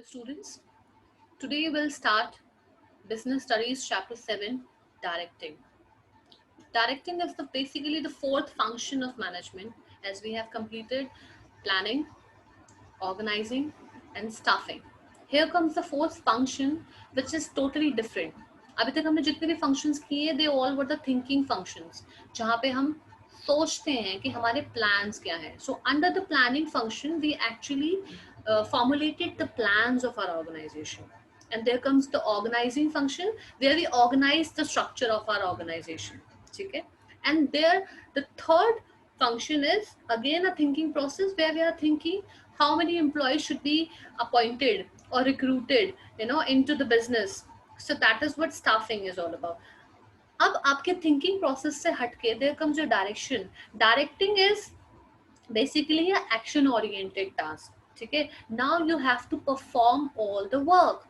Hello students, today we'll start Business Studies Chapter 7, Directing. Directing is basically the fourth function of management as we have completed planning, organizing and staffing. Here comes the fourth function which is totally different. अभी तक हमने जितने भी functions किए they all were the thinking functions जहाँ पे हम सोचते हैं कि हमारे plans क्या हैं. So under the planning function we actually formulated the plans of our organization. And there comes the organizing function where we organize the structure of our organization. Okay? And there the third function is again a thinking process where we are thinking how many employees should be appointed or recruited into the business. So that is what staffing is all about. अब आपके thinking process से हटके there comes your direction. Directing is basically an action oriented task. Okay, now you have to perform all the work.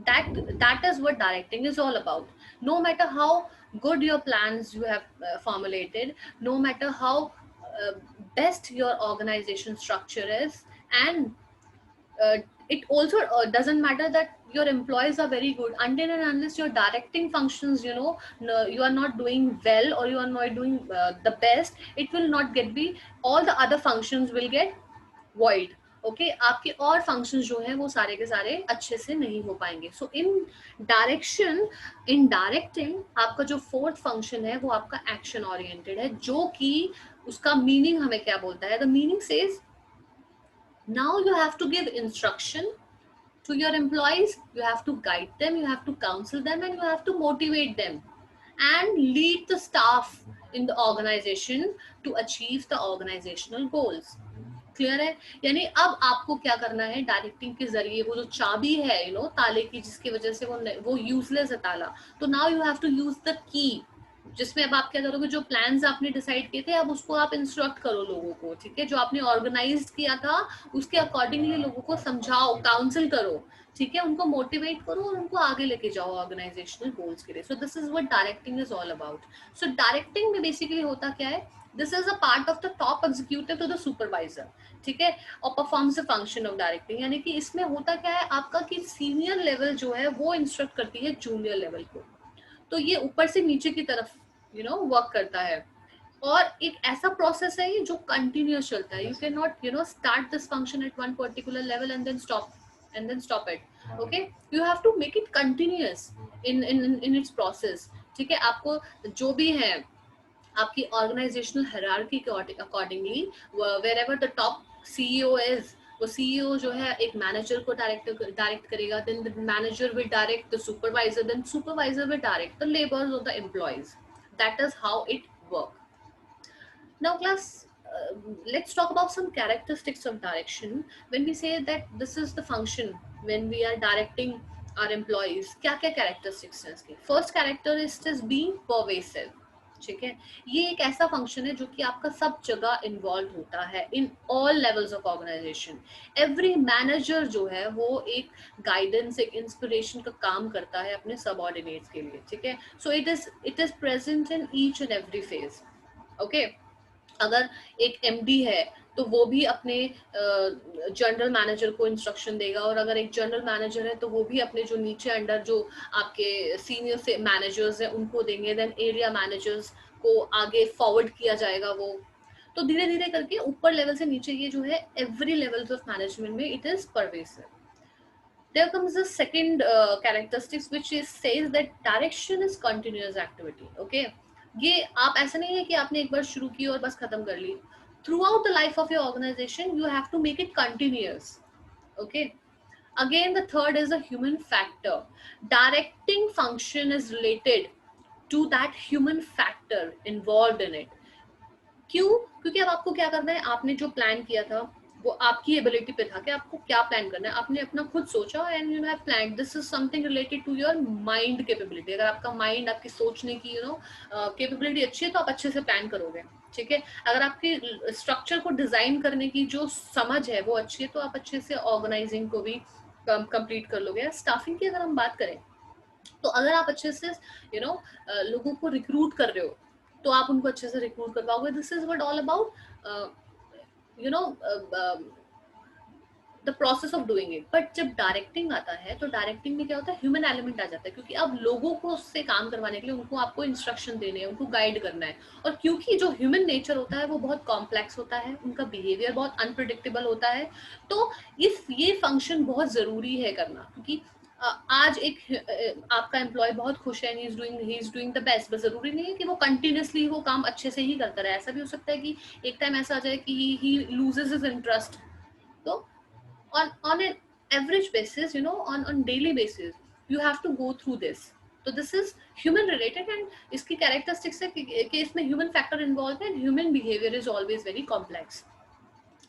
That is what directing is all about. No matter how good your plans you have formulated, no matter how uh, best your organization structure is, and uh, it also doesn't matter that your employees are very good until and unless your directing functions no, you are not doing well or you are not doing the best, it will not get be all the other functions will get void. Okay आपके और functions जो हैं वो सारे के सारे अच्छे से नहीं हो पाएंगे. सो इन डायरेक्शन इन डायरेक्टिंग आपका जो फोर्थ फंक्शन है वो आपका एक्शन ओरिएंटेड है, जो कि उसका मीनिंग हमें क्या बोलता है. The meaning says now you have to give instruction to your employees, you have to guide them, you have to counsel them and you have to motivate them and lead the staff in the organization to achieve the organizational goals. Clear है. यानी अब आपको क्या करना है directing के जरिए वो जो चाबी है ताले की जिसकी वजह से वो यूजलेस है ताला, तो now you have to use the key जिसमें अब आप क्या करोगे जो प्लान्स आपने डिसाइड किए थे अब उसको आप इंस्ट्रक्ट करो लोगों को. ठीक है, जो आपने ऑर्गेनाइज किया था उसके अकॉर्डिंगली लोगों को समझाओ, काउंसिल करो. ठीक है, उनको मोटिवेट करो और उनको आगे लेके जाओ ऑर्गेनाइजेशनल गोल्स के लिए. So this is what directing is all about. So directing में बेसिकली होता क्या है, this is a part of the top executive to the supervisor. ठीक है, और performs the function of directing. यानी कि इसमें होता क्या है आपका कि सीनियर लेवल जो है वो इंस्ट्रक्ट करती है जूनियर लेवल को. तो ये ऊपर से नीचे की तरफ वर्क करता है और एक ऐसा प्रोसेस है ये जो कंटिन्यूस चलता है. You can not start this function at one particular level and then stop it. Okay, you have to make it continuous in its process. ठीक है, आपको जो भी है आपकी ऑर्गेनाइजेशनल हायरार्की के accordingly wherever the top CEO is, वो CEO जो है एक मैनेजर को डायरेक्ट करेगा, then the manager will direct the supervisor, then supervisor will direct the labours of the employees. That is how it work. Now class, let's talk about some characteristics of direction. When we say that this is the function when we are directing our employees, क्या क्या characteristics हैं इसके. First characteristic is being pervasive. ठीक है, ये एक ऐसा function है जो कि आपका सब जगह इन्वॉल्व होता है in all levels of organisation. Every manager जो है वो एक गाइडेंस एक इंस्पिरेशन का काम करता है अपने सबऑर्डिनेट्स के लिए. ठीक है, so it is present in each and every phase. Okay, अगर एक एमडी है तो वो भी अपने जनरल मैनेजर को इंस्ट्रक्शन देगा, और अगर एक जनरल मैनेजर है तो वो भी अपने जो नीचे अंडर जो आपके सीनियर से मैनेजर्स हैं उनको देंगे. देन एरिया मैनेजर्स को आगे फॉरवर्ड किया जाएगा वो. तो धीरे धीरे करके ऊपर लेवल से नीचे ये जो है एवरी लेवल्स ऑफ मैनेजमेंट में it is pervasive. There comes the second characteristics which is says that direction is continuous activity. Okay, ये आप ऐसा नहीं है कि आपने एक बार शुरू की और बस खत्म कर ली. Throughout the life of your organization you have to make it continuous. Okay, again the third is a human factor. Directing function is related to that human factor involved in it. क्यों? क्योंकि अब आपको क्या करना है, आपने जो plan किया था वो आपकी एबिलिटी पे था कि आपको क्या प्लान करना है. आपने अपना खुद सोचा and you have plan. This is something related to your mind capability. अगर आपका माइंड आपकी सोचने की कैपेबिलिटी अच्छी है तो आप अच्छे से प्लान करोगे. ठीक है, अगर आपकी स्ट्रक्चर को डिजाइन करने की जो समझ है वो अच्छी है तो आप अच्छे से ऑर्गेनाइजिंग को भी कंप्लीट कर लोगे. स्टाफिंग की अगर हम बात करें तो अगर आप अच्छे से लोगों को रिक्रूट कर रहे हो तो आप उनको अच्छे से रिक्रूट कर पाओगे. This is what all about the process of doing it. But जब डायरेक्टिंग आता है तो डायरेक्टिंग में क्या होता है, ह्यूमन एलिमेंट आ जाता है, क्योंकि अब लोगों को उससे काम करवाने के लिए उनको आपको इंस्ट्रक्शन देने हैं, उनको गाइड करना है। और क्योंकि जो ह्यूमन नेचर होता है वो बहुत कॉम्प्लेक्स होता है, उनका बिहेवियर बहुत अनप्रिडिक्टेबल होता है, तो ये फंक्शन बहुत ज़रूरी है करना। क्योंकि आज एक आपका एम्प्लॉय बहुत खुश है, he is doing the best, बस जरूरी नहीं है कि वो कंटिन्यूसली वो काम अच्छे से ही करता रहे। ऐसा भी हो सकता है कि एक टाइम ऐसा आ जाए कि ही लूजेस हिज इंटरेस्ट। तो on an average basis, you know, on daily basis, you have to go through this. So this is human related, and इसकी characteristics है कि इसमें human factor involved है, and human behavior is always very complex.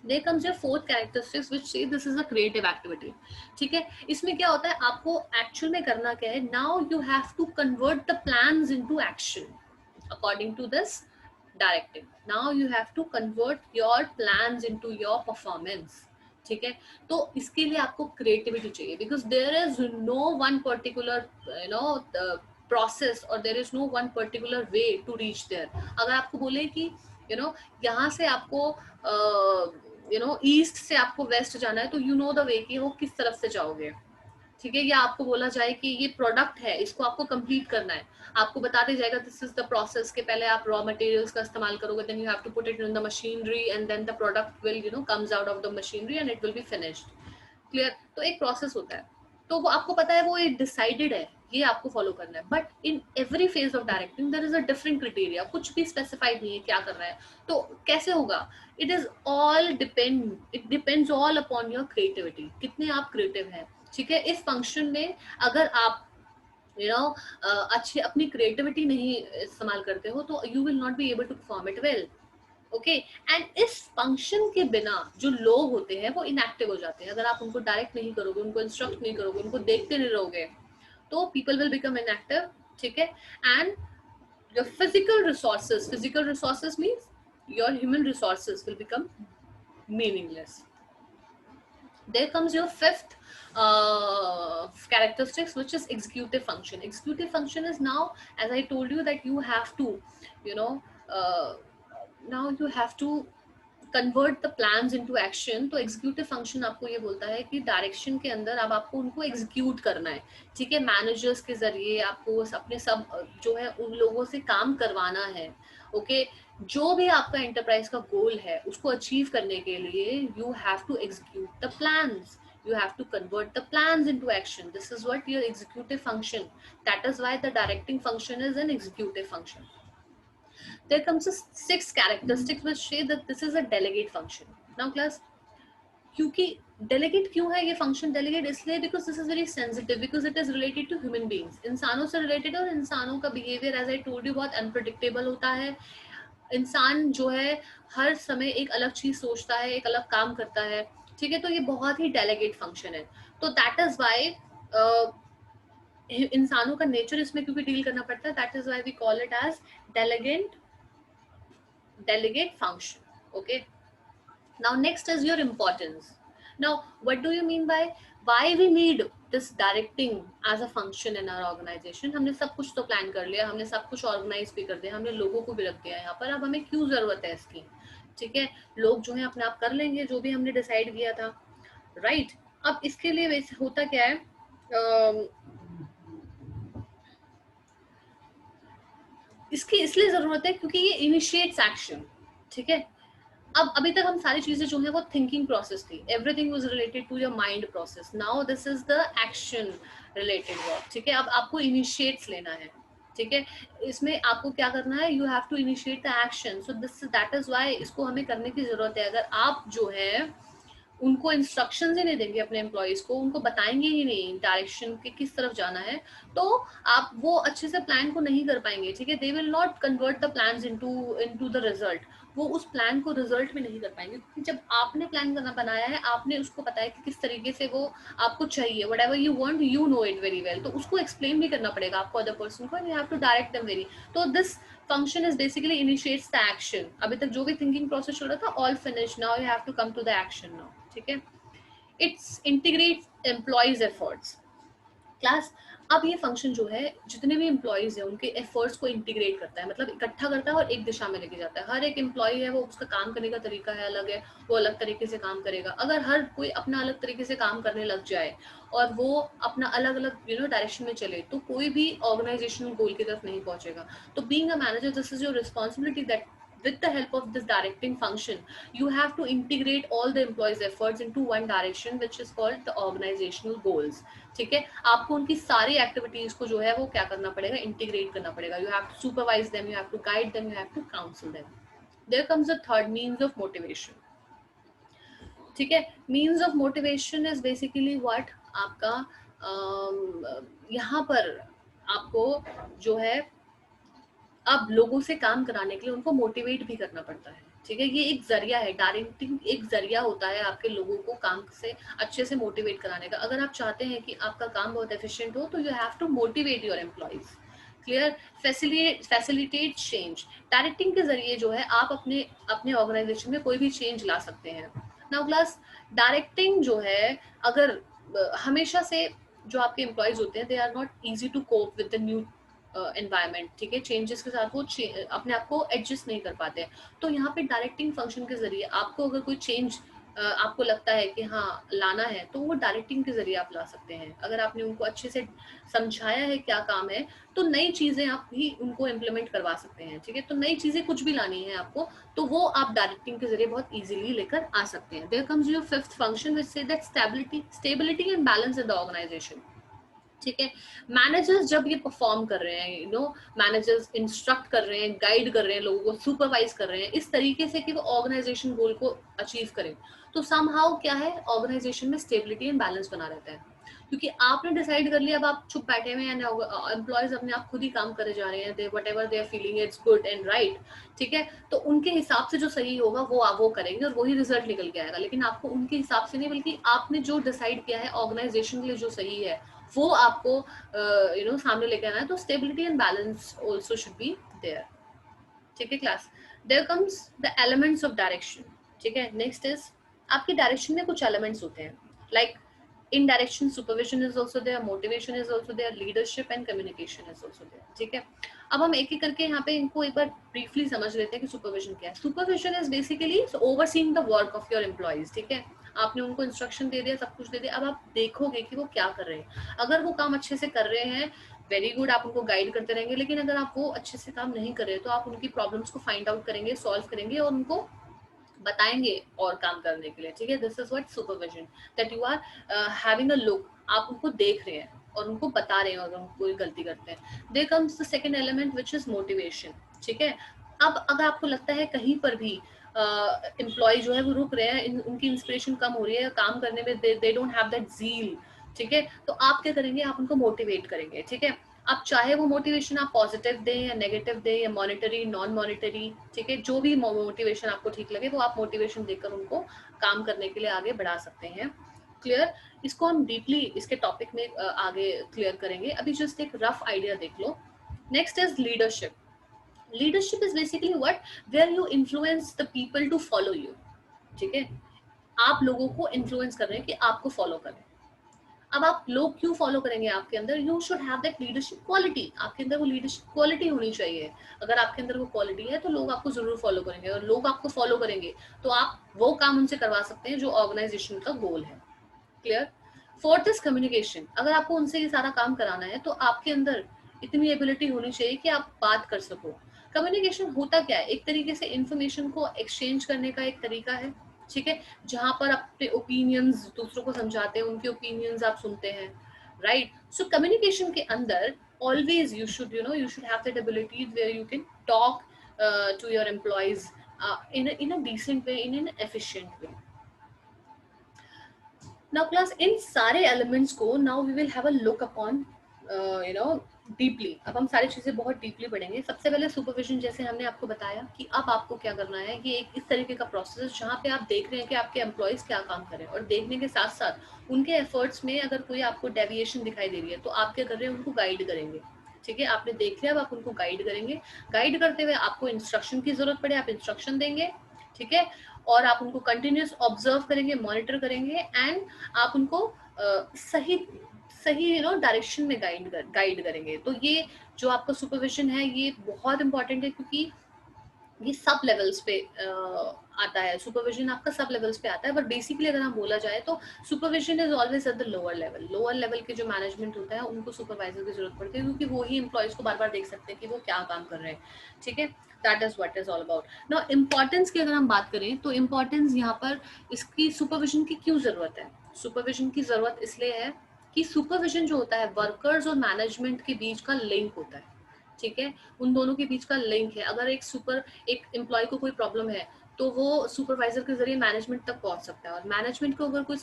There comes your fourth characteristics which say this is a creative activity. ठीक है, इसमें क्या होता है, आपको actual में करना क्या है, now you have to convert the plans into action according to this directive. Now you have to convert your plans into your performance. ठीक है, तो इसके लिए आपको क्रिएटिविटी चाहिए, because there is no one particular you know process, और there is no one particular way to reach there. अगर आपको बोले कि यू नो यहाँ से आपको ईस्ट से आपको वेस्ट जाना है, तो यू नो द वे कि वो किस तरफ से जाओगे। ठीक है, या आपको बोला जाए कि ये प्रोडक्ट है, इसको आपको कंप्लीट करना है, आपको बता दिया जाएगा दिस इज द प्रोसेस के पहले आप रॉ मटेरियल्स का इस्तेमाल करोगे, then you have to put it in the machinery and then the product will comes out of the machinery and it will be finished. Clear? तो एक process होता है, तो वो आपको पता है, वो एक डिसाइडेड है, ये आपको फॉलो करना है। But in every phase of directing there is a different criteria, कुछ भी स्पेसिफाइड नहीं है क्या करना है। तो कैसे होगा, it depends all upon your creativity, कितने आप क्रिएटिव हैं। ठीक है, इस फंक्शन में अगर आप अच्छी अपनी क्रिएटिविटी नहीं इस्तेमाल करते हो, तो you will not be able to perform it well. Okay, and इस फंक्शन के बिना जो लोग होते हैं वो इनएक्टिव हो जाते हैं। अगर आप उनको डायरेक्ट नहीं करोगे, उनको इंस्ट्रक्ट नहीं करोगे, उनको देखते नहीं रहोगे, तो पीपल विल बिकम इनएक्टिव। ठीक है, and your physical resources means your human resources will become meaningless. There comes your fifth characteristics, which is executive function. Executive function is now, as I told you, that you have to you know uh, now you have to convert the plans into action. तो executive function आपको ये बोलता है कि direction के अंदर अब आपको उनको एग्जीक्यूट करना है। ठीक है, मैनेजर्स के जरिए आपको अपने सब जो है उन लोगों से काम करवाना है। ओके, जो भी आपका एंटरप्राइज का गोल है उसको अचीव करने के लिए you have to execute the plans, you have to convert the plans into action. This is what your executive function. That is why the directing function is an executive function. There comes a sixth characteristic which say that this is a delegate function. Now class, क्योंकि delegate क्यों है ये function delegate, इसलिए because this is very sensitive, because it is related to human beings, इंसानों से related, और इंसानों का behavior as I told you बहुत unpredictable होता है। इंसान जो है हर समय एक अलग चीज सोचता है, एक अलग काम करता है। ठीक है, तो ये बहुत ही डेलीगेट फंक्शन है। तो दैट इज वाई इंसानों का नेचर इसमें क्योंकि डील करना पड़ता है, that is why we call it as delegate function. Okay, now next is your importance. Now what do you mean by why we need this directing as a function in our organization? हमने सब कुछ तो plan कर लिया, हमने सब कुछ organise भी कर दिया, हमने लोगों को भी रख दिया यहाँ पर, अब हमें क्यों जरूरत है इसकी? ठीक है, लोग जो है अपने आप कर लेंगे जो भी हमने डिसाइड किया था, राइट? अब इसके लिए वैसे होता क्या है, इसकी इसलिए जरूरत है क्योंकि ये इनिशिएट्स एक्शन। ठीक है, अब अभी तक हम सारी चीजें जो है वो थिंकिंग प्रोसेस थी, everything was related to your mind process, now this is the action related work. ठीक है, अब आपको इनिशिएट्स लेना है। ठीक है, इसमें आपको क्या करना है, you have to initiate the action. So this that is why इसको हमें करने की जरूरत है। अगर आप जो है उनको इंस्ट्रक्शंस ही नहीं देंगे अपने एम्प्लॉयज को, उनको बताएंगे ही नहीं डायरेक्शन के किस तरफ जाना है, तो आप वो अच्छे से प्लान को नहीं कर पाएंगे। ठीक है, they will not convert the plans into the result, वो उस प्लान को रिजल्ट में नहीं कर पाएंगे, क्योंकि जब आपने प्लान करना बनाया है, आपने उसको पता है कि किस तरीके से वो आपको चाहिए, whatever you want, you know it very well, तो उसको एक्सप्लेन भी करना पड़ेगा आपको अदर पर्सन को, and you have to direct them very. तो this function is basically initiates the action. अभी तक जो भी thinking process चल रहा था, all finished, now you have to come to the action now. ठीक है, it's integrates employees efforts. Class. अब ये फंक्शन जो है जितने भी एम्प्लॉयज है उनके एफर्ट्स को इंटीग्रेट करता है, मतलब इकट्ठा करता है और एक दिशा में लेके जाता है। हर एक एम्प्लॉय है वो उसका काम करने का तरीका है अलग है, वो अलग तरीके से काम करेगा। अगर हर कोई अपना अलग तरीके से काम करने लग जाए और वो अपना अलग अलग डायरेक्शन में चले तो कोई भी ऑर्गेनाइजेशनल गोल की तरफ नहीं पहुंचेगा। तो being a manager, this is your responsibility that with the help of this directing function you have to integrate all the employees efforts into one direction which is called the organizational goals। ठीक है, आपको उनकी सारी activities को जो है वो क्या करना पड़ेगा, इंटीग्रेट करना पड़ेगा। You have to supervise them, you have to guide them, you have to counsel them. There comes the third, means of motivation. ठीक है, means of motivation is basically what आपका यहाँ पर आपको जो है अब लोगों से काम कराने के लिए उनको मोटिवेट भी करना पड़ता है। ठीक है, ये एक जरिया है, डायरेक्टिंग एक जरिया होता है आपके लोगों को काम से अच्छे से मोटिवेट कराने का। अगर आप चाहते हैं कि आपका काम बहुत एफिशिएंट हो तो you have to motivate your employees. Clear, facilitate change. Directing के जरिए जो है आप अपने अपने ऑर्गेनाइजेशन में कोई भी चेंज ला सकते हैं। नाउ क्लास, डायरेक्टिंग जो है अगर हमेशा से जो आपके एम्प्लॉयज होते हैं they are not easy to cope with the new environment. ठीक है, चेंजेस के साथ वो अपने आप को एडजस्ट नहीं कर पाते हैं। तो यहाँ पे डायरेक्टिंग फंक्शन के जरिए आपको अगर कोई चेंज आपको लगता है कि हाँ लाना है तो वो डायरेक्टिंग के जरिए आप ला सकते हैं। अगर आपने उनको अच्छे से समझाया है क्या काम है तो नई चीजें आप भी उनको इम्प्लीमेंट करवा सकते हैं। ठीक है, तो नई चीजें कुछ भी लानी है आपको तो वो आप डायरेक्टिंग के जरिए बहुत इजीली लेकर आ सकते हैं। There comes your fifth function which से that stability and balance in the organization. ठीक है, मैनेजर्स जब ये परफॉर्म कर रहे हैं, मैनेजर्स इंस्ट्रक्ट कर रहे हैं, गाइड कर रहे हैं, लोगों को सुपरवाइज कर रहे हैं इस तरीके से कि वो ऑर्गेनाइजेशन गोल को अचीव करें, तो समहाउ क्या है, ऑर्गेनाइजेशन में स्टेबिलिटी एंड बैलेंस बना रहता है। क्योंकि आपने डिसाइड कर लिया, अब आप चुप बैठे हुए हैं, एम्प्लॉयज अपने आप खुद ही काम करे जा रहे हैं, they whatever they are feeling it's good and right. ठीक है, तो उनके हिसाब से जो सही होगा वो करेंगे और वही रिजल्ट निकल के आएगा। लेकिन आपको उनके हिसाब से नहीं, बल्कि आपने जो डिसाइड किया है ऑर्गेनाइजेशन के लिए जो सही है वो आपको सामने लेके आना है। तो stability and balance also should be there. ठीक है class, there comes the elements of direction. ठीक है, नेक्स्ट इज आपकी डायरेक्शन में कुछ एलिमेंट्स होते हैं, like in direction supervision is also there, motivation is also there, leadership and communication is also there. ठीक है, अब हम एक एक करके यहाँ पे इनको एक बार ब्रीफली समझ लेते हैं कि सुपरविजन क्या है। Supervision is basically overseeing the work of your employees. ठीक है, आपने उनको इंस्ट्रक्शन दे दिया, सब कुछ दे दिया, अब आप देखोगे कि वो क्या कर रहे हैं। अगर वो काम अच्छे से कर रहे हैं, वेरी गुड, आप उनको गाइड करते रहेंगे। लेकिन अगर आप वो अच्छे से काम नहीं कर रहे तो आप उनकी प्रॉब्लम्स को फाइंड आउट करेंगे, सॉल्व करेंगे और उनको बताएंगे और काम करने के लिए। ठीक है, this is what supervision, that you are having a look, आप उनको देख रहे हैं और उनको बता रहे हैं अगर उनको कोई गलती करते हैं। There comes the second element which is motivation. ठीक है, अब अगर आपको लगता है कहीं पर भी एम्प्लॉय जो है वो रुक रहे हैं, उनकी इंस्पिरेशन कम हो रही है काम करने में, they don't have that zeal. ठीक है, तो आप क्या करेंगे, आप उनको मोटिवेट करेंगे। ठीक है, आप चाहे वो मोटिवेशन आप पॉजिटिव दें या नेगेटिव दें या मॉनिटरी नॉन मॉनिटरी, ठीक है, जो भी मोटिवेशन आपको ठीक लगे वो आप मोटिवेशन देकर उनको काम करने के लिए आगे बढ़ा सकते हैं। क्लियर, इसको हम डीपली इसके टॉपिक में आगे क्लियर करेंगे, अभी जस्ट एक रफ आइडिया देख लो। Next is leadership. Leadership is basically what, where you influence the people to follow you. ठीक है, आप लोगों को इन्फ्लुएंस कर रहे हैं कि आपको फॉलो करें। अब आप लोग क्यों फॉलो करेंगे आपके अंदर, you should have that leadership quality, आपके अंदर वो लीडरशिप क्वालिटी होनी चाहिए। अगर आपके अंदर वो क्वालिटी है तो लोग आपको जरूर फॉलो करेंगे, और लोग आपको फॉलो करेंगे तो आप वो काम उनसे करवा सकते हैं जो ऑर्गेनाइजेशन का गोल है। Clear, fourth is communication. अगर आपको उनसे ये सारा काम कराना है तो आपके अंदर इतनी एबिलिटी होनी चाहिए कि आप बात कर सको। कम्युनिकेशन होता क्या है, एक तरीके से इंफॉर्मेशन को एक्सचेंज करने का एक तरीका है। ठीक है, जहां पर अपने ओपिनियंस दूसरों को समझाते हैं, उनके ओपिनियंस आप सुनते हैं, राइट। सो कम्युनिकेशन के अंदर always you should have that ability where you can talk to your employees in a decent way, in an efficient way. Now class, इन सारे एलिमेंट्स को now we will have a look upon deeply. अब हम सारी चीजें बहुत deeply पढ़ेंगे। सबसे पहले सुपरविजन, जैसे हमने आपको बताया कि अब आपको क्या करना है, ये एक इस तरीके का प्रोसेस है जहाँ पे आप देख रहे हैं कि आपके एम्प्लॉयज क्या काम करें, और देखने के साथ साथ उनके एफर्ट्स में अगर कोई आपको डेविएशन दिखाई दे रही है तो आप क्या कर रहे हैं, उनको गाइड करेंगे। ठीक है, आपने देख लिया, अब आप उनको गाइड करेंगे। गाइड करते हुए आपको इंस्ट्रक्शन की जरूरत पड़े आप इंस्ट्रक्शन देंगे। ठीक है, और आप उनको कंटिन्यूस ऑब्जर्व करेंगे, मॉनिटर करेंगे, एंड आप उनको सही सही डायरेक्शन में गाइड करेंगे। तो ये जो आपका सुपरविजन है ये बहुत इंपॉर्टेंट है, क्योंकि ये सब लेवल्स पे आता है। सुपरविजन आपका सब लेवल्स पे आता है, बट बेसिकली अगर हम बोला जाए तो supervision is always at the lower level के जो मैनेजमेंट होता है उनको सुपरवाइजर की जरूरत पड़ती है, क्योंकि वो ही एम्प्लॉयज को बार बार देख सकते हैं कि वो क्या काम कर रहे हैं। ठीक है, that is what is all about. Now importance की अगर हम बात करें तो इम्पोर्टेंस यहाँ पर इसकी सुपरविजन की क्यों जरूरत है? सुपरविजन की जरूरत इसलिए है कि सुपरविजन जो होता है वर्कर्स और मैनेजमेंट के बीच का लिंक होता है। ठीक है, उन दोनों के बीच का लिंक है। अगर एक एम्प्लॉय को कोई प्रॉब्लम है तो वो सुपरवाइजर के जरिए मैनेजमेंट तक पहुंच सकता है, और मैनेजमेंट को अगर कोई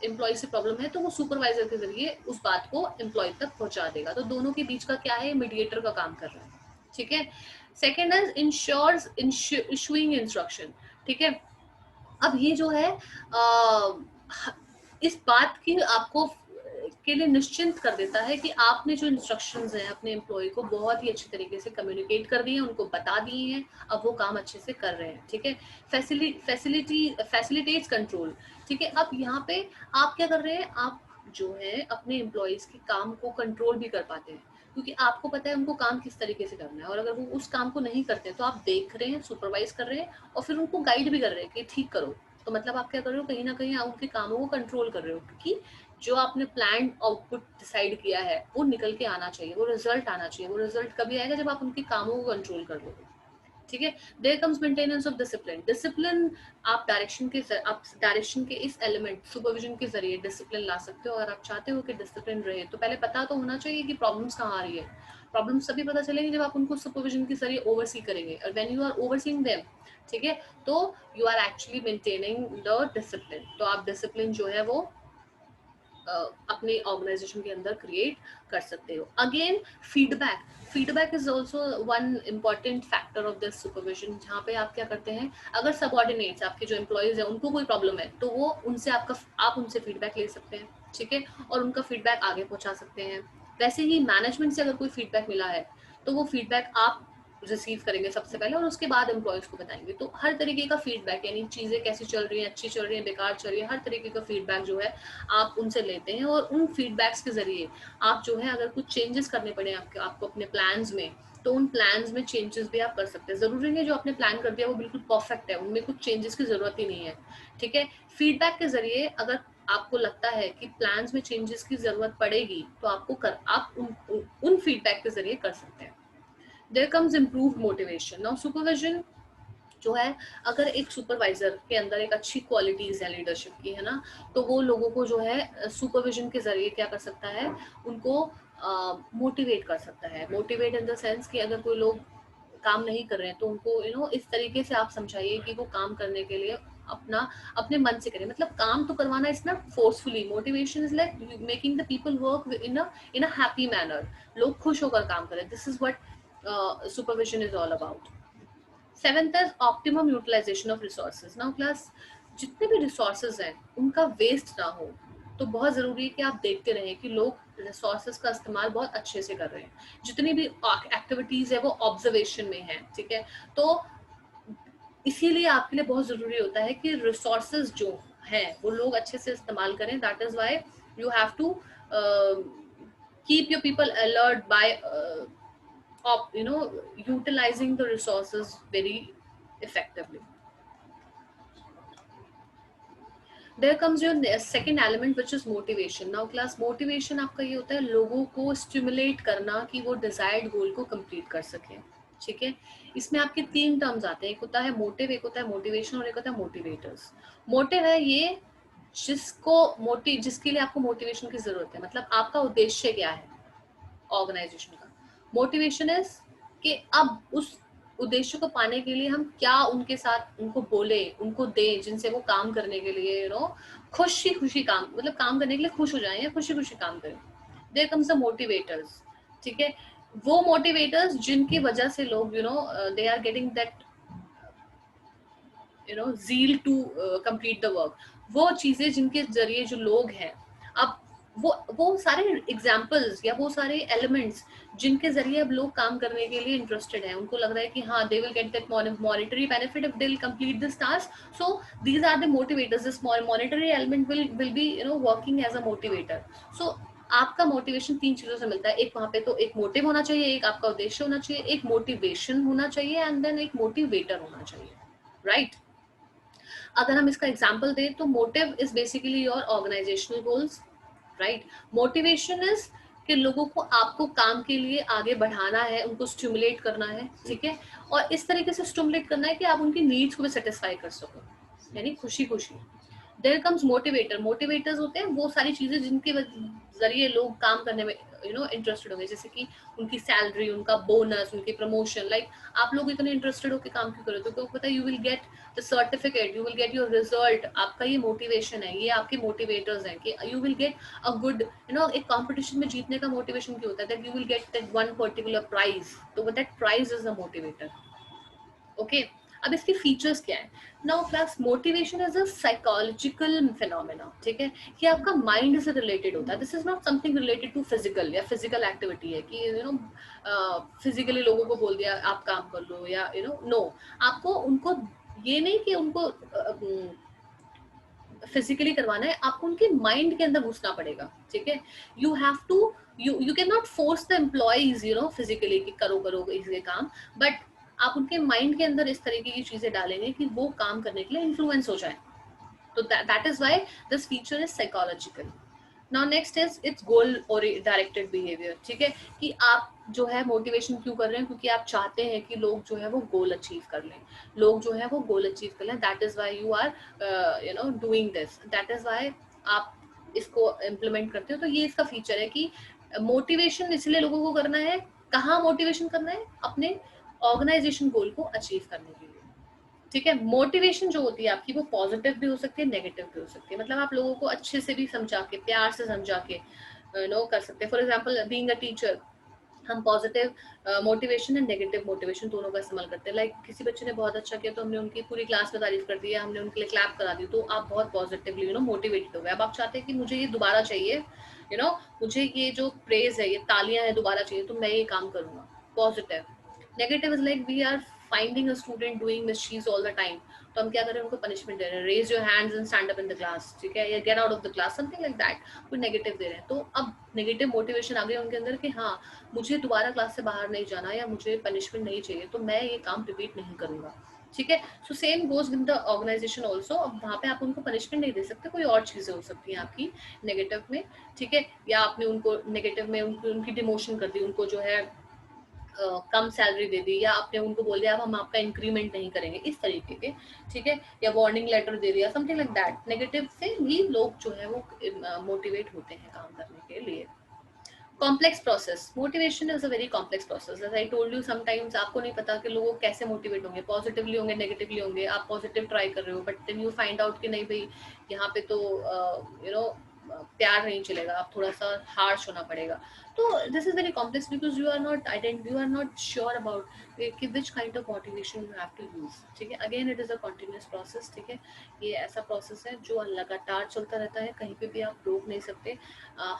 एम्प्लॉय से प्रॉब्लम है तो वो सुपरवाइजर के जरिए उस बात को एम्प्लॉय तक पहुंचा देगा। तो दोनों के बीच का क्या है, मीडिएटर का काम कर रहा है। ठीक है, second is ensures issuing instruction. ठीक है, अब ये जो है इस बात की आपको के लिए निश्चिंत कर देता है कि आपने जो इंस्ट्रक्शंस हैं अपने एम्प्लॉय को बहुत ही अच्छी तरीके से कम्युनिकेट कर दिए हैं, उनको बता दिए हैं, अब वो काम अच्छे से कर रहे हैं। ठीक है, फैसिलिटेट्स कंट्रोल। ठीक है, अब यहाँ पे आप क्या कर रहे हैं, आप जो है अपने एम्प्लॉयज के काम को कंट्रोल भी कर पाते हैं, क्योंकि आपको पता है उनको काम किस तरीके से करना है, और अगर वो उस काम को नहीं करते तो आप देख रहे हैं, सुपरवाइज कर रहे हैं, और फिर उनको गाइड भी कर रहे हैं कि ठीक करो। तो मतलब आप क्या कर रहे हो, कहीं ना कहीं आप उनके कामों को कंट्रोल कर रहे हो, क्योंकि जो आपने प्लान आउटपुट डिसाइड किया है वो निकल के आना चाहिए, वो रिजल्ट आना चाहिए। वो रिजल्ट कभी आएगा, जब आप उनके कामों को कंट्रोल कर लोगे। ठीक है, there comes maintenance of discipline. Discipline आप डायरेक्शन के इस एलिमेंट सुपरविजन के जरिए डिसिप्लिन ला सकते हो। अगर आप चाहते हो कि डिसिप्लिन रहे तो पहले पता तो होना चाहिए कि प्रॉब्लम्स कहाँ आ रही है। प्रॉब्लम्स तभी पता चलेंगे जब आप उनको सुपरविजन के जरिए ओवरसी करेंगे, और when you are overseeing them, ठीक है, तो you are actually maintaining the discipline. तो आप डिसिप्लिन जो है वो अपने ऑर्गेनाइजेशन के अंदर क्रिएट कर सकते हो। Again feedback is also one important factor of this supervision, जहाँ पे आप क्या करते हैं, अगर सबऑर्डिनेट्स आपके जो एम्प्लॉयज हैं उनको कोई प्रॉब्लम है तो वो उनसे आप उनसे फीडबैक ले सकते हैं। ठीक है, और उनका फीडबैक आगे पहुंचा सकते हैं। वैसे ही मैनेजमेंट से अगर कोई फीडबैक मिला है तो वो फीडबैक आप रिसीव करेंगे सबसे पहले, और उसके बाद एम्प्लॉयज को बताएंगे। तो हर तरीके का फीडबैक, यानी चीजें कैसी चल रही हैं, अच्छी चल रही है, बेकार चल रही है, हर तरीके का फीडबैक जो है आप उनसे लेते हैं, और उन फीडबैक्स के जरिए आप जो है अगर कुछ चेंजेस करने पड़े आपको अपने प्लान्स में, तो उन प्लान्स में चेंजेस भी आप कर सकते हैं। जरूरी नहीं जो आपने प्लान कर दिया वो बिल्कुल परफेक्ट है, उनमें कुछ चेंजेस की जरूरत ही नहीं है। ठीक है, फीडबैक के जरिए अगर आपको लगता है कि प्लान्स में चेंजेस की जरूरत पड़ेगी तो आप उन फीडबैक के जरिए कर सकते हैं। There comes improved motivation. Now supervision जो है, अगर एक सुपरवाइजर के अंदर एक अच्छी क्वालिटीज है लीडरशिप की, है ना, तो वो लोगों को जो है सुपरविजन के जरिए क्या कर सकता है, उनको मोटिवेट कर सकता है। मोटिवेट इन द सेंस कि अगर कोई लोग काम नहीं कर रहे हैं तो उनको इस तरीके से आप समझाइए कि वो काम करने के लिए अपने मन से करें। मतलब काम तो करवाना is not forcefully, motivation is like making the people work in a happy manner, लोग खुश होकर काम करें। This is what supervision is all about. Seventh is optimum utilization of resources. Now class, जितने भी रिसोर्सेज हैं उनका वेस्ट ना हो, तो बहुत जरूरी है कि आप देखते रहें कि लोग रिसोर्सेज का इस्तेमाल बहुत अच्छे से कर रहे हैं। जितनी भी एक्टिविटीज है वो ऑब्जर्वेशन में है। ठीक है, तो इसीलिए आपके लिए बहुत जरूरी होता है कि रिसोर्सेज जो हैं वो लोग अच्छे से इस्तेमाल करें। That is why you have to keep your people alert by utilizing the resources very effectively. There comes your second element which is motivation. Now class, motivation आपका ये होता है लोगों को stimulate करना कि वो desired goal को complete कर सके। ठीक है, इसमें आपके तीन टर्म्स आते हैं, एक होता है मोटिव, एक होता है मोटिवेशन, और एक होता है मोटिवेटर्स। मोटिव है ये जिसके लिए आपको मोटिवेशन की जरूरत है, मतलब आपका उद्देश्य क्या है ऑर्गेनाइजेशन का। मोटिवेशन इज कि अब उस उद्देश्य को पाने के लिए हम क्या उनके साथ उनको बोले, उनको दें, जिनसे वो काम करने के लिए खुशी खुशी काम, मतलब काम करने के लिए खुश हो जाए या खुशी खुशी काम करें। There comes the motivators. ठीक है, वो मोटिवेटर्स जिनकी वजह से लोग they are getting that zeal to complete the work। वो चीजें जिनके जरिए जो लोग हैं, अब वो सारे एग्जाम्पल्स या वो सारे एलिमेंट्स जिनके जरिए अब लोग काम करने के लिए इंटरेस्टेड हैं, उनको लग रहा है कि हाँ they will get that monetary benefit if they will complete this task. So these are the motivators. This monetary element will be working as a motivator. So आपका मोटिवेशन 3 चीजों से मिलता है। एक वहां पे तो एक मोटिव होना चाहिए, एक आपका उद्देश्य होना चाहिए, एक मोटिवेशन होना चाहिए एंड देन एक मोटिवेटर होना चाहिए, राइट? अगर हम इसका एग्जांपल दें तो motive is basically your organizational goals, right? Motivation is कि लोगों को आपको काम के लिए आगे बढ़ाना है, उनको स्टिमुलेट करना है, ठीक है? और इस तरीके से स्टिमुलेट करना है कि आप उनकी नीड्स को भी सेटिस्फाई कर सको, यानी खुशी खुशी। There comes motivator. मोटिवेटर्स होते हैं वो सारी चीजें जिनके जरिए लोग काम करने में इंटरेस्टेड होंगे, जैसे कि उनकी सैलरी, उनका बोनस, उनकी प्रमोशन। लाइक आप लोग इतने इंटरेस्टेड होकर काम क्यों कर रहे हो? क्योंकि पता है you will get the certificate, you will get your result. आपका ये मोटिवेशन है, ये आपके मोटिवेटर्स हैं कि you will get a good एक कॉम्पिटिशन में जीतने का मोटिवेशन क्यों होता है? That you will get that one particular prize, तो that prize is a motivator, okay? अब इसके फीचर्स क्या है? Now class, motivation is a psychological phenomena, ठीक है? कि आपका माइंड से रिलेटेड होता है। This is not something related to physical या फिजिकल एक्टिविटी है कि फिजिकली लोगों को बोल दिया आप काम कर लो या नो। आपको उनको ये नहीं कि उनको फिजिकली करवाना है, आपको उनके माइंड के अंदर घुसना पड़ेगा, ठीक है? You have to, you can not force the employees physically कि करो करो ये काम, बट आप उनके माइंड के अंदर इस तरीके की चीजें डालेंगे कि वो काम करने के लिए इन्फ्लुएंस हो जाए। तो that is why this feature is psychological. Now next is its goal और डायरेक्टेड बिहेवियर, ठीक है? कि आप जो है मोटिवेशन क्यों कर रहे हैं? क्योंकि आप चाहते हैं कि लोग जो है वो गोल अचीव कर लें, लोग जो है वो गोल अचीव कर लें। That is why you are doing this, that is why आप इसको इम्प्लीमेंट करते हो। तो ये इसका फीचर है कि मोटिवेशन इसलिए लोगों को करना है। कहाँ मोटिवेशन करना है? अपने ऑर्गेनाइजेशन गोल को अचीव करने के लिए, ठीक है? मोटिवेशन जो होती है आपकी वो पॉजिटिव भी हो सकती है, नेगेटिव भी हो सकती है। मतलब आप लोगों को अच्छे से भी समझा के, प्यार से समझा के कर सकते हैं। For example being a teacher, हम positive motivation and negative motivation दोनों का इस्तेमाल करते हैं। लाइक किसी बच्चे ने बहुत अच्छा किया तो हमने उनकी पूरी क्लास में तारीफ कर दी, हमने उनके लिए क्लैप करा दी, तो आप बहुत पॉजिटिवली मोटिवेटेड हो गए। अब आप चाहते हैं कि मुझे ये दोबारा चाहिए, मुझे ये जो प्रेज है, ये तालियां है, दोबारा चाहिए, तो मैं ये काम करूंगा। Positive. Negative is like we are finding a student doing मिसचीव्स ऑल द टाइम, तो हम क्या कर रहे हैं? उनको पनिशमेंट दे रहे हैं, raise your hands and stand up in the class, ठीक है? या get out of the class, something like that. कोई नेगेटिव दे रहे हैं, तो अब नेगेटिव मोटिवेशन आ गई उनके अंदर कि हाँ, मुझे दोबारा क्लास से बाहर नहीं जाना या मुझे पनिशमेंट नहीं चाहिए, तो मैं ये काम रिपीट नहीं करूंगा, ठीक है? So same goes with the organization also. अब वहाँ पे आप उनको पनिशमेंट नहीं दे सकते, कोई और चीजें हो सकती हैं आपकी नेगेटिव में, ठीक है? या आपने उनको नेगेटिव में उनकी डिमोशन कर दी, उनको जो है कम सैलरी दे दी, या आपने उनको बोल दिया अब हम आपका इंक्रीमेंट नहीं करेंगे, इस तरीके के, ठीक है? या वार्निंग लेटर दे दिया, समथिंग लाइक दैट। नेगेटिव से भी लोग जो है वो मोटिवेट होते हैं काम करने के लिए। Complex process, motivation is a very complex process. As I told you, sometimes आपको नहीं पता कि लोग कैसे मोटिवेट होंगे, पॉजिटिवली होंगे, नेगेटिवली होंगे। आप पॉजिटिव ट्राई कर रहे हो, but then you find out कि नहीं भाई, यहाँ पे तो प्यार नहीं चलेगा, आप थोड़ा सा हार्श होना पड़ेगा। तो this is very complex because you are not sure about कि which kind of motivation you have to use, ठीक है? Again it is a continuous process, ठीक है? ये ऐसा प्रोसेस है जो लगातार चलता रहता है, कहीं पे भी आप रोक नहीं सकते।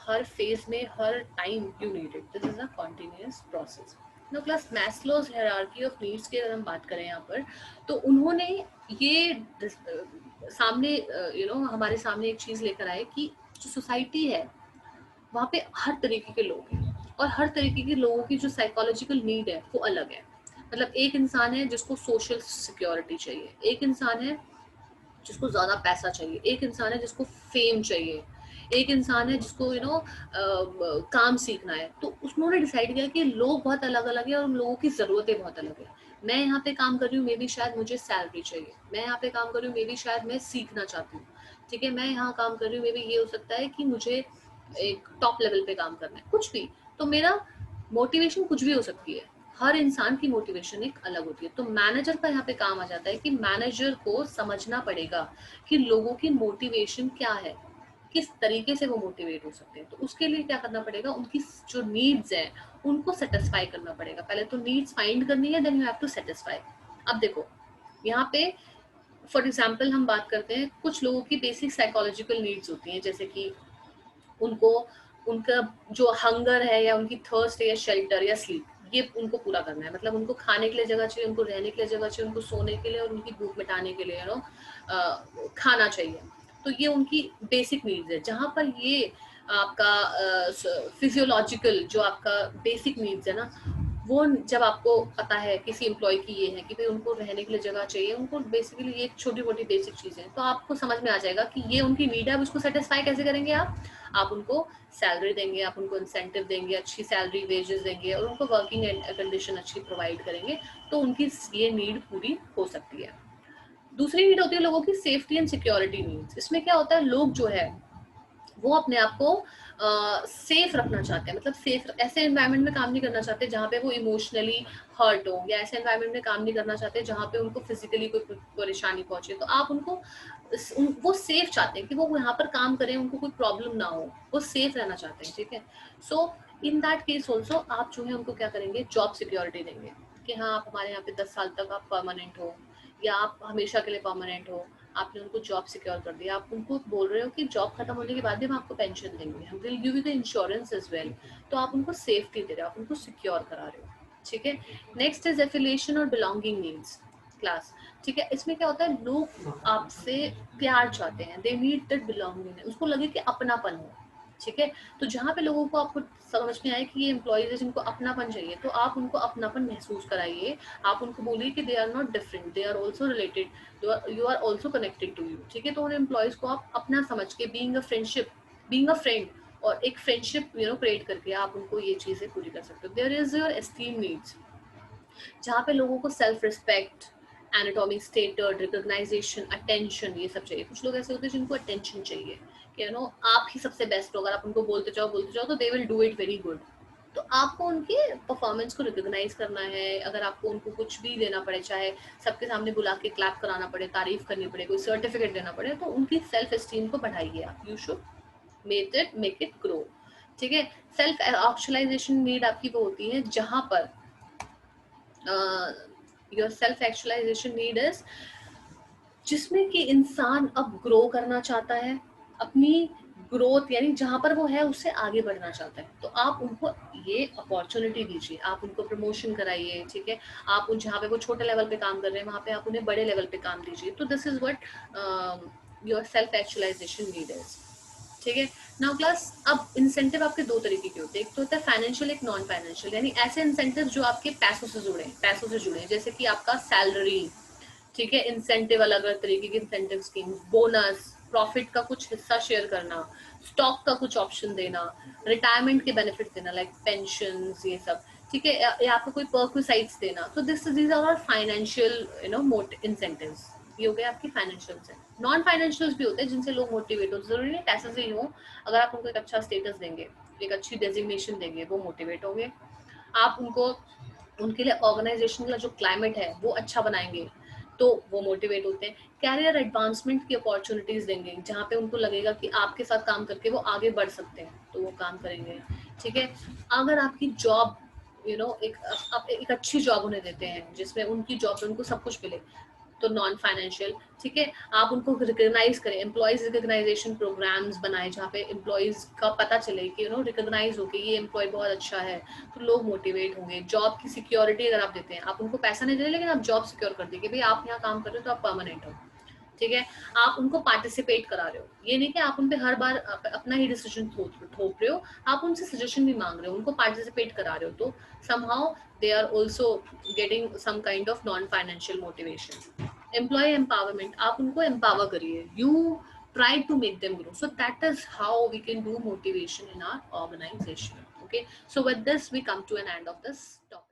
हर फेज में, हर time you need it. This is a continuous process. No class, Maslow's hierarchy of needs की अगर हम बात करें यहाँ पर, तो उन्होंने ये सामने हमारे सामने एक चीज लेकर आए कि जो सोसाइटी है वहाँ पे हर तरीके के लोग हैं, और हर तरीके के लोगों की जो साइकोलॉजिकल नीड है वो अलग है। मतलब एक इंसान है जिसको सोशल सिक्योरिटी चाहिए, एक इंसान है जिसको ज्यादा पैसा चाहिए, एक इंसान है जिसको फेम चाहिए, एक इंसान है जिसको काम सीखना है। तो उन्होंने डिसाइड किया कि लोग बहुत अलग अलग है और उन लोगों की जरूरतें बहुत अलग है। मैं यहाँ पे काम कर रही हूँ, मे बी शायद मुझे सैलरी चाहिए। मैं यहाँ पे काम कर रही हूँ, मे बी शायद मैं सीखना चाहती हूँ, ठीक है? मैं यहाँ काम कर रही हूँ, मे बी ये हो सकता है कि मुझे एक टॉप लेवल पे काम करना है, कुछ भी। तो मेरा मोटिवेशन कुछ भी हो सकती है, हर इंसान की मोटिवेशन एक अलग होती है। तो मैनेजर का यहाँ पे काम आ जाता है कि मैनेजर को समझना पड़ेगा कि लोगों की मोटिवेशन क्या है, किस तरीके से वो मोटिवेट हो सकते हैं। तो उसके लिए क्या करना पड़ेगा? उनकी जो नीड्स हैं उनको सेटिस्फाई करना पड़ेगा। पहले तो नीड्स फाइंड करनी है, then you have to satisfy. अब देखो यहाँ पे फॉर एग्जाम्पल हम बात करते हैं, कुछ लोगों की बेसिक साइकोलॉजिकल नीड्स होती हैं, जैसे कि उनको उनका जो हंगर है या उनकी थर्स्ट है या शेल्टर या स्लीप, ये उनको पूरा करना है। मतलब उनको खाने के लिए जगह चाहिए, उनको रहने के लिए जगह चाहिए, उनको सोने के लिए और उनकी भूख मिटाने के लिए खाना चाहिए। तो ये उनकी बेसिक नीड्स है। जहाँ पर ये आपका फिजियोलॉजिकल जो आपका बेसिक नीड्स है ना, वो जब आपको पता है किसी एम्प्लॉय की ये है कि भाई उनको रहने के लिए जगह चाहिए, उनको बेसिकली ये छोटी मोटी बेसिक चीज़ें, तो आपको समझ में आ जाएगा कि ये उनकी नीड है। अब उसको सेटिस्फाई कैसे करेंगे आप उनको सैलरी देंगे, आप उनको इंसेंटिव देंगे, अच्छी सैलरी वेजेस देंगे और उनको वर्किंग कंडीशन अच्छी प्रोवाइड करेंगे, तो उनकी ये नीड पूरी हो सकती है। दूसरी नीड होती है लोगों की सेफ्टी एंड सिक्योरिटी नीड्स। इसमें क्या होता है, लोग जो है वो अपने आप को सेफ रखना चाहते हैं, मतलब सेफ ऐसे एनवायरनमेंट में काम नहीं करना चाहते जहाँ पे वो इमोशनली हर्ट हो, या ऐसे एनवायरनमेंट में काम नहीं करना चाहते जहाँ पे उनको फिजिकली कोई परेशानी पहुंचे। तो आप उनको वो सेफ चाहते हैं कि वो यहाँ पर काम करें, उनको कोई प्रॉब्लम ना हो, वो सेफ रहना चाहते हैं, ठीक है। सो इन दैट केस ऑल्सो आप जो है उनको क्या करेंगे, जॉब सिक्योरिटी देंगे कि हाँ आप हमारे यहाँ पे 10 साल तक आप परमानेंट हो, या आप हमेशा के लिए परमानेंट हो। आपने उनको जॉब सिक्योर कर दिया, आप उनको बोल रहे हो कि जॉब खत्म होने के बाद भी हम आपको पेंशन देंगे, हम will give you the insurance as well. तो आप उनको सेफ्टी दे रहे हो, आप उनको सिक्योर करा रहे हो, ठीक है। नेक्स्ट इज एफिलिएशन और बिलोंगिंग नीड्स क्लास, ठीक है। इसमें क्या होता है, लोग आपसे प्यार चाहते हैं, दे नीड दैट बिलोंगिंग, उसको लगे कि अपनापन हो, ठीक है। तो जहाँ पे लोगों को आपको समझ में आए कि ये एम्प्लॉयज है जिनको अपनापन चाहिए, तो आप उनको अपनापन महसूस कराइए। आप उनको बोलिए कि they are not different, they are also related, you are also connected to you, ठीक है। तो उन एम्प्लॉयज को आप अपना समझ के being a friendship, being a friend, और एक फ्रेंडशिप क्रिएट करके आप उनको ये चीजें पूरी कर सकते हो। There is your esteem needs, जहाँ पे लोगों को self respect, anatomy, status, recognition, attention, ये सब चाहिए। कुछ लोग ऐसे होते हैं जिनको अटेंशन चाहिए कि आप ही सबसे बेस्ट हो, अगर आप उनको बोलते जाओ तो they will do it very good. तो आपको उनके परफॉर्मेंस को रिकॉग्नाइज करना है। अगर आपको उनको कुछ भी देना पड़े, चाहे सबके सामने बुला के क्लैप कराना पड़े, तारीफ करनी पड़े, कोई सर्टिफिकेट देना पड़े, तो उनकी सेल्फ एस्टीम को बढ़ाइए आप। You should make it grow, ठीक है। सेल्फ एक्चुअलाइजेशन नीड आपकी वो होती है जहां पर your self actualization need is जिसमें कि इंसान अब ग्रो करना चाहता है, अपनी ग्रोथ यानी जहां पर वो है उससे आगे बढ़ना चाहता है। तो आप उनको ये अपॉर्चुनिटी दीजिए, आप उनको प्रमोशन कराइए, ठीक है। आप उन जहाँ पे वो छोटे लेवल पे काम कर रहे हैं वहां पे आप उन्हें बड़े लेवल पे काम दीजिए। तो this is what your self actualization need is, ठीक है। नाउ क्लास, अब इंसेंटिव आपके दो तरीके के होते हैं, एक तो होता है फाइनेंशियल, एक नॉन फाइनेंशियल। यानी ऐसे इंसेंटिव जो आपके पैसों से जुड़े, जैसे कि आपका सैलरी, ठीक है, इंसेंटिव, अलग अलग तरीके के इंसेंटिव स्कीम, बोनस, प्रॉफिट का कुछ हिस्सा शेयर करना, स्टॉक का कुछ ऑप्शन देना, रिटायरमेंट के बेनिफिट देना लाइक पेंशन, ये सब, ठीक है, या आपको कोई पर्क्विसाइट्स देना। तो दीज आर फाइनेंशियल इंसेंटिव्स। ये हो गए आपकी फाइनेंशियल से। नॉन फाइनेंशियल भी होते हैं जिनसे लोग मोटिवेट हो, जरूरी नहीं पैसे से ही हो। अगर आप उनको एक अच्छा स्टेटस देंगे, एक अच्छी डेजिग्नेशन देंगे, वो मोटिवेट होंगे। आप उनको उनके लिए ऑर्गेनाइजेशन का जो क्लाइमेट है वो अच्छा बनाएंगे, तो वो मोटिवेट होते हैं। कैरियर एडवांसमेंट की अपॉर्चुनिटीज देंगे, जहाँ पे उनको लगेगा कि आपके साथ काम करके वो आगे बढ़ सकते हैं, तो वो काम करेंगे, ठीक है। अगर आपकी जॉब एक अच्छी जॉब उन्हें देते हैं जिसमें उनकी जॉब पे उनको सब कुछ मिले, तो नॉन फाइनेंशियल, ठीक है। आप उनको रिकॉग्नाइज करें, एम्प्लॉयज रिकॉग्नाइजेशन प्रोग्राम्स बनाए जहाँ पे एम्प्लॉयज का पता चले कि रिकॉग्नाइज हो कि ये एम्प्लॉय बहुत अच्छा है, तो लोग मोटिवेट होंगे। जॉब की सिक्योरिटी अगर आप देते हैं, आप उनको पैसा नहीं दे रहे लेकिन आप जॉब सिक्योर कर देंगे, भाई आप यहाँ काम कर रहे हो तो आप परमानेंट हो, ठीक है। आप उनको पार्टिसिपेट करा रहे हो, ये नहीं कि आप उन पे हर बार अपना ही डिसीजन थोप रहे हो, आप उनसे सजेशन भी मांग रहे हो, उनको पार्टिसिपेट करा रहे हो, तो somehow they are also getting some kind of non financial motivation. Employee empowerment, आप उनको एम्पावर करिए, you try to make them grow. So that is how we can do motivation in our organization. Okay, so with this we come to an end of this topic.